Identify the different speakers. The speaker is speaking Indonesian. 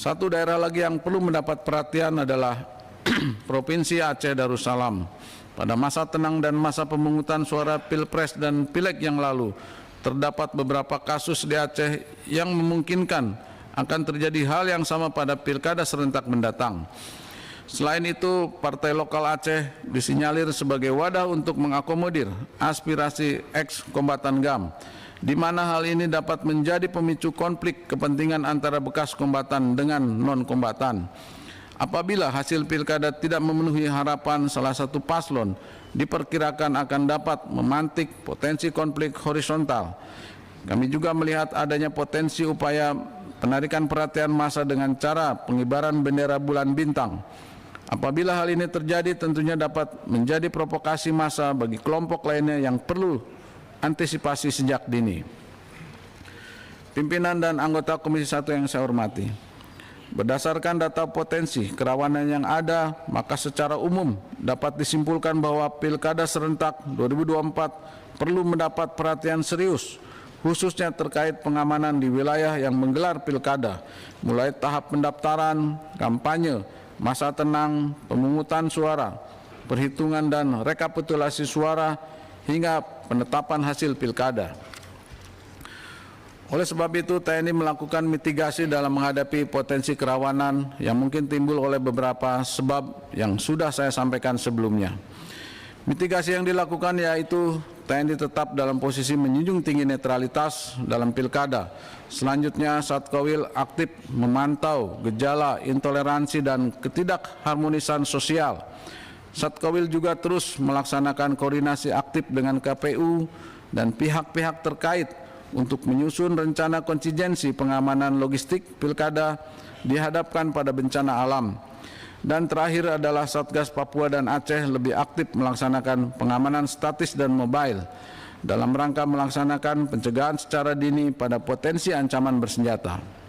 Speaker 1: Satu daerah lagi yang perlu mendapat perhatian adalah Provinsi Aceh Darussalam. Pada masa tenang dan masa pemungutan suara Pilpres dan Pileg yang lalu, terdapat beberapa kasus di Aceh yang memungkinkan akan terjadi hal yang sama pada pilkada serentak mendatang. Selain itu, partai lokal Aceh disinyalir sebagai wadah untuk mengakomodir aspirasi ex-kombatan GAM, di mana hal ini dapat menjadi pemicu konflik kepentingan antara bekas kombatan dengan non-kombatan. Apabila hasil pilkada tidak memenuhi harapan salah satu paslon, diperkirakan akan dapat memantik potensi konflik horizontal. Kami juga melihat adanya potensi upaya penarikan perhatian massa dengan cara pengibaran bendera bulan bintang. Apabila hal ini terjadi, tentunya dapat menjadi provokasi massa bagi kelompok lainnya yang perlu antisipasi sejak dini. Pimpinan dan anggota Komisi 1 yang saya hormati, berdasarkan data potensi kerawanan yang ada, maka secara umum dapat disimpulkan bahwa Pilkada serentak 2024 perlu mendapat perhatian serius, khususnya terkait pengamanan di wilayah yang menggelar pilkada, mulai tahap pendaftaran, kampanye, masa tenang, pemungutan suara, perhitungan dan rekapitulasi suara, hingga penetapan hasil pilkada. Oleh sebab itu, TNI melakukan mitigasi dalam menghadapi potensi kerawanan yang mungkin timbul oleh beberapa sebab yang sudah saya sampaikan sebelumnya. Mitigasi yang dilakukan yaitu TNI tetap dalam posisi menjunjung tinggi netralitas dalam pilkada. Selanjutnya, Satkawil aktif memantau gejala intoleransi dan ketidakharmonisan sosial. Satkawil juga terus melaksanakan koordinasi aktif dengan KPU dan pihak-pihak terkait untuk menyusun rencana kontingensi pengamanan logistik pilkada dihadapkan pada bencana alam. Dan terakhir adalah Satgas Papua dan Aceh lebih aktif melaksanakan pengamanan statis dan mobile dalam rangka melaksanakan pencegahan secara dini pada potensi ancaman bersenjata.